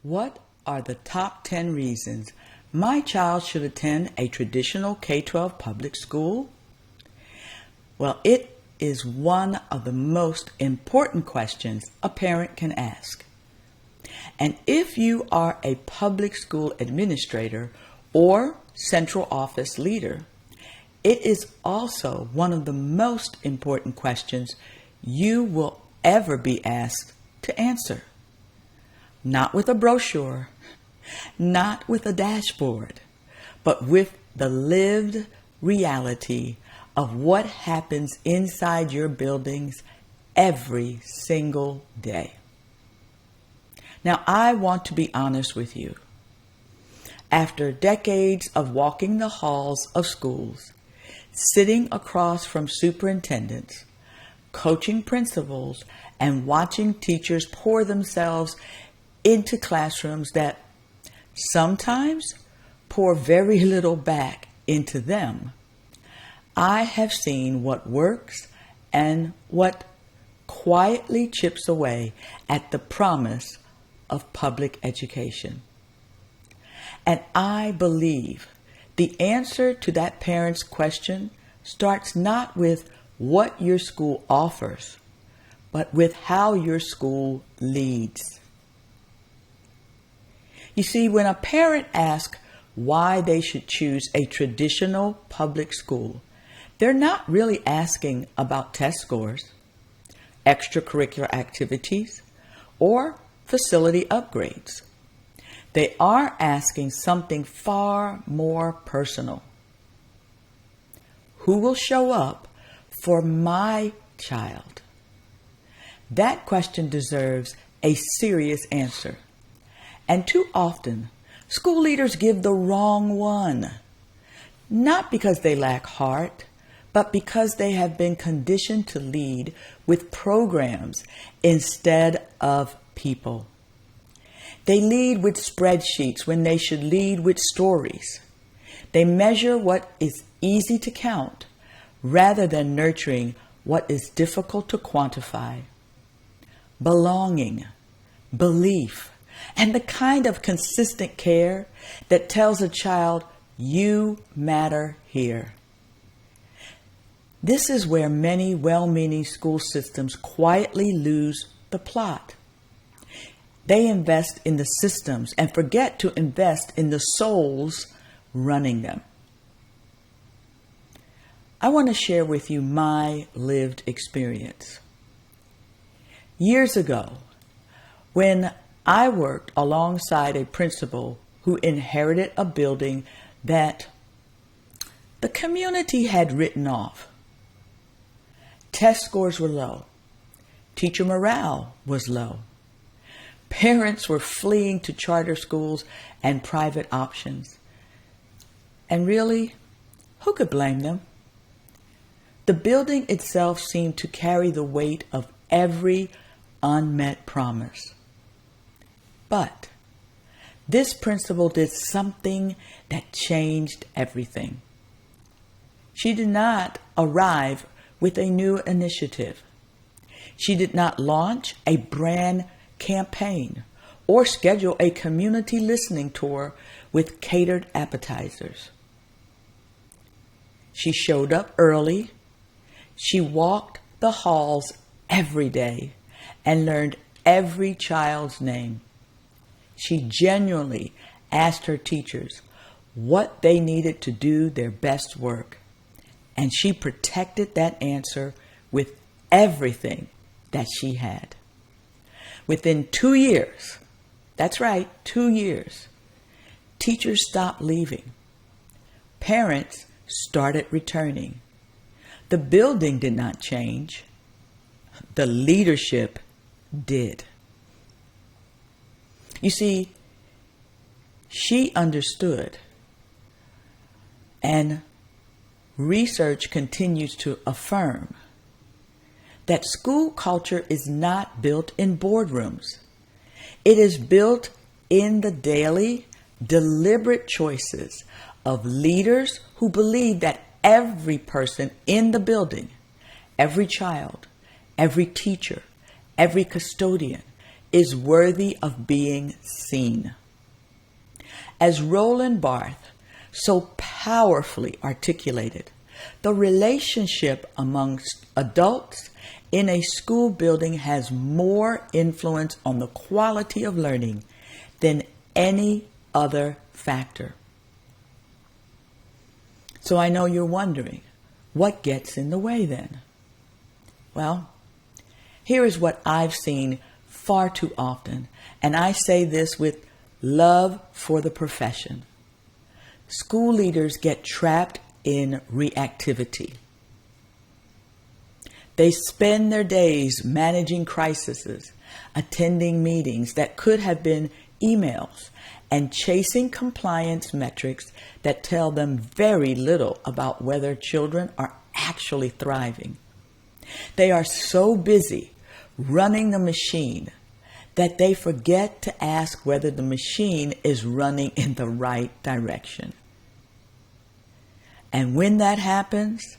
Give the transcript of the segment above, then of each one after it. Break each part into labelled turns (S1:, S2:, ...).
S1: What are the top 10 reasons my child should attend a traditional K-12 public school? Well, it is one of the most important questions a parent can ask. And if you are a public school administrator or central office leader, it is also one of the most important questions you will ever be asked to answer. Not with a brochure, not with a dashboard, but with the lived reality of what happens inside your buildings every single day. Now, I want to be honest with you. After decades of walking the halls of schools, sitting across from superintendents, coaching principals, and watching teachers pour themselves into classrooms that sometimes pour very little back into them, I have seen what works and what quietly chips away at the promise of public education. And I believe the answer to that parent's question starts not with what your school offers, but with how your school leads. You see, when a parent asks why they should choose a traditional public school, they're not really asking about test scores, extracurricular activities, or facility upgrades. They are asking something far more personal. Who will show up for my child? That question deserves a serious answer. And too often, school leaders give the wrong one, not because they lack heart, but because they have been conditioned to lead with programs instead of people. They lead with spreadsheets when they should lead with stories. They measure what is easy to count rather than nurturing what is difficult to quantify. Belonging, belief, and the kind of consistent care that tells a child, you matter here. This is where many well-meaning school systems quietly lose the plot. They invest in the systems and forget to invest in the souls running them. I want to share with you my lived experience. Years ago, when I worked alongside a principal who inherited a building that the community had written off. Test scores were low. Teacher morale was low. Parents were fleeing to charter schools and private options. And really, who could blame them? The building itself seemed to carry the weight of every unmet promise. But this principal did something that changed everything. She did not arrive with a new initiative. She did not launch a brand campaign or schedule a community listening tour with catered appetizers. She showed up early. She walked the halls every day and learned every child's name. She genuinely asked her teachers what they needed to do their best work, and she protected that answer with everything that she had. Within 2 years, that's right, 2 years, teachers stopped leaving. Parents started returning. The building did not change. The leadership did. You see, she understood, and research continues to affirm that school culture is not built in boardrooms. It is built in the daily, deliberate choices of leaders who believe that every person in the building, every child, every teacher, every custodian, is worthy of being seen. As Roland Barthes so powerfully articulated, the relationship amongst adults in a school building has more influence on the quality of learning than any other factor. So I know you're wondering, what gets in the way then? Well, here is what I've seen far too often, and I say this with love for the profession. School leaders get trapped in reactivity. They spend their days managing crises, attending meetings that could have been emails, and chasing compliance metrics that tell them very little about whether children are actually thriving. They are so busy running the machine that they forget to ask whether the machine is running in the right direction. And when that happens,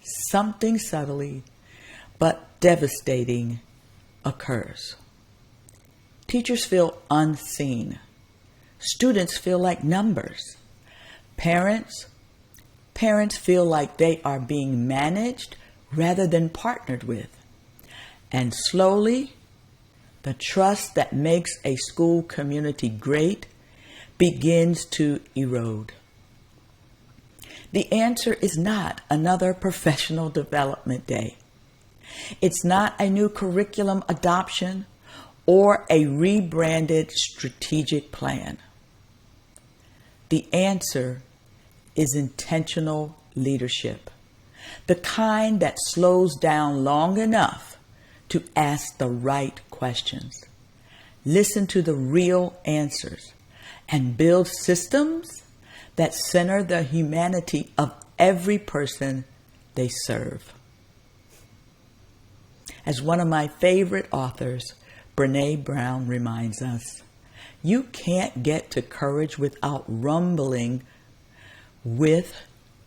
S1: something subtly but devastating occurs. Teachers feel unseen. Students feel like numbers. Parents feel like they are being managed rather than partnered with. And slowly, the trust that makes a school community great begins to erode. The answer is not another professional development day. It's not a new curriculum adoption or a rebranded strategic plan. The answer is intentional leadership, the kind that slows down long enough to ask the right questions, listen to the real answers, and build systems that center the humanity of every person they serve. As one of my favorite authors, Brené Brown, reminds us, you can't get to courage without rumbling with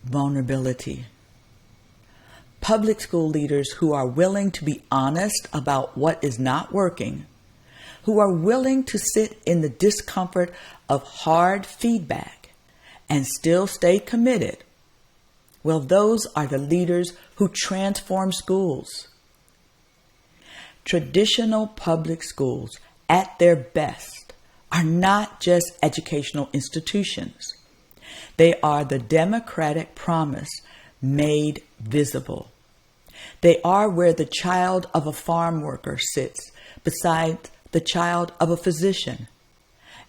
S1: vulnerability. Public school leaders who are willing to be honest about what is not working, who are willing to sit in the discomfort of hard feedback and still stay committed, well, those are the leaders who transform schools. Traditional public schools, at their best, are not just educational institutions. They are the democratic promise made visible. They are where the child of a farm worker sits beside the child of a physician,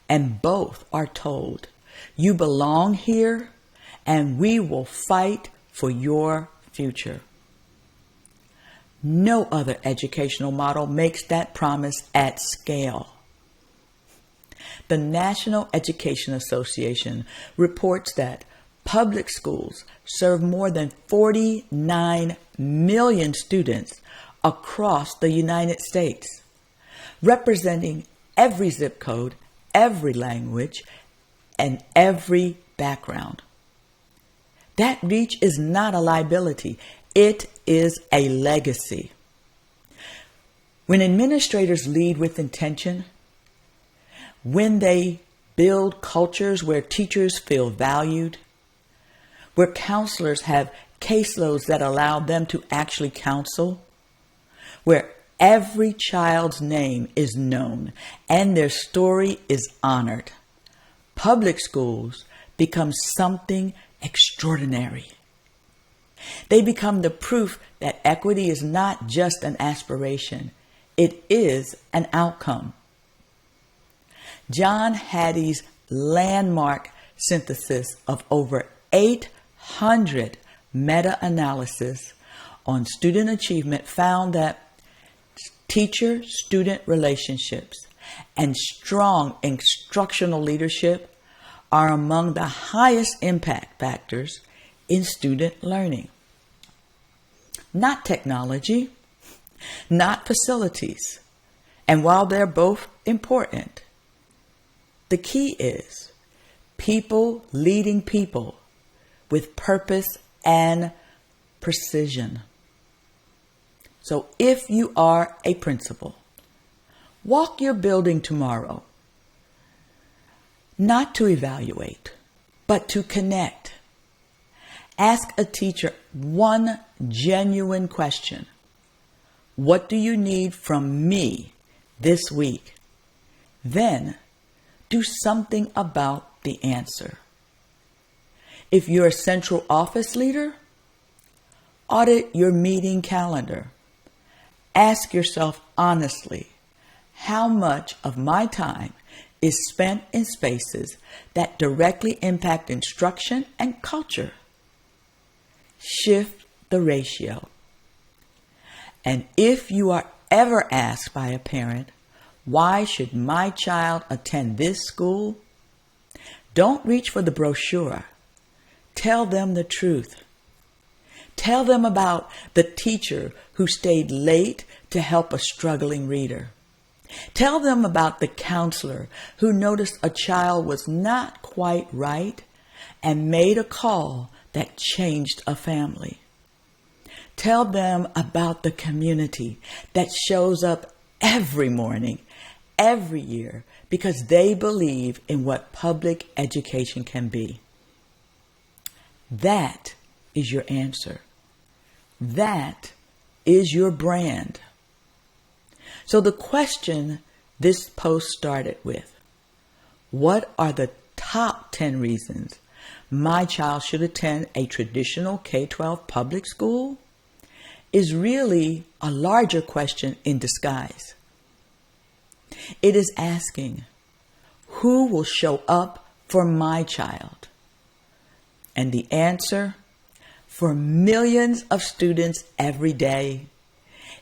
S1: and both are told, you belong here, and we will fight for your future. No other educational model makes that promise at scale. The National Education Association reports that public schools serve more than 49 million students across the United States, representing every zip code, every language, and every background. That reach is not a liability. It is a legacy. When administrators lead with intention, when they build cultures where teachers feel valued, where counselors have caseloads that allow them to actually counsel, where every child's name is known and their story is honored, public schools become something extraordinary. They become the proof that equity is not just an aspiration, it is an outcome. John Hattie's landmark synthesis of over 800 meta-analysis on student achievement found that teacher-student relationships and strong instructional leadership are among the highest impact factors in student learning. Not technology, not facilities. And while they're both important, the key is people leading people with purpose and precision. So if you are a principal, Walk your building tomorrow, not to evaluate, but to connect. Ask a teacher one genuine question. What do you need from me this week? Then do something about the answer. If you're a central office leader, audit your meeting calendar. Ask yourself honestly, how much of my time is spent in spaces that directly impact instruction and culture? Shift the ratio. And if you are ever asked by a parent, why should my child attend this school? Don't reach for the brochure. Tell them the truth. Tell them about the teacher who stayed late to help a struggling reader. Tell them about the counselor who noticed a child was not quite right and made a call that changed a family. Tell them about the community that shows up every morning, every year, because they believe in what public education can be. That is your answer. That is your brand. So the question this post started with, what are the top 10 reasons my child should attend a traditional K-12 public school, is really a larger question in disguise. It is asking, who will show up for my child? And the answer, for millions of students every day,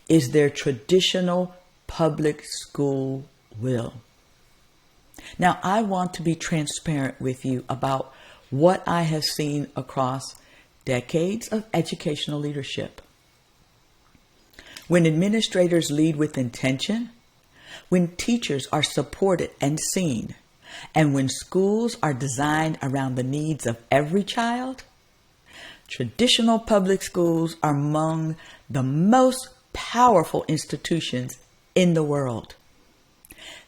S1: is their traditional public school will. Now, I want to be transparent with you about what I have seen across decades of educational leadership. When administrators lead with intention, when teachers are supported and seen, and when schools are designed around the needs of every child, traditional public schools are among the most powerful institutions in the world.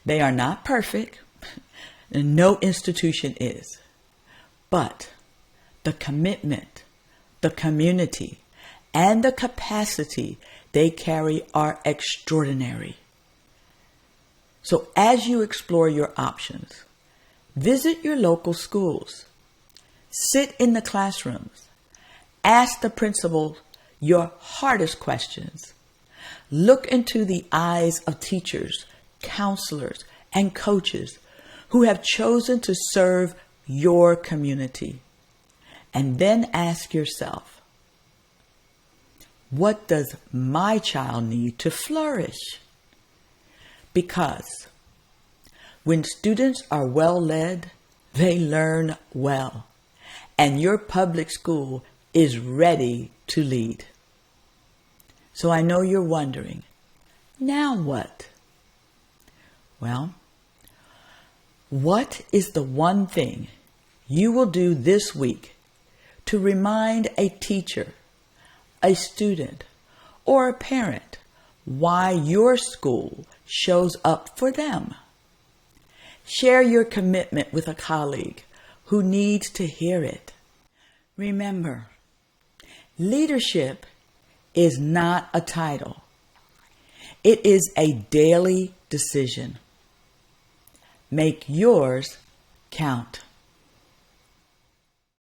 S1: They are not perfect, and no institution is. But the commitment, the community, and the capacity they carry are extraordinary. So as you explore your options, visit your local schools, sit in the classrooms, ask the principal your hardest questions, look into the eyes of teachers, counselors, and coaches who have chosen to serve your community, and then ask yourself, what does my child need to flourish? Because when students are well led, they learn well, and your public school is ready to lead. So I know you're wondering, now what? Well, what is the one thing you will do this week to remind a teacher, a student, or a parent why your school shows up for them? Share your commitment with a colleague who needs to hear it. Remember, leadership is not a title. It is a daily decision. Make yours count.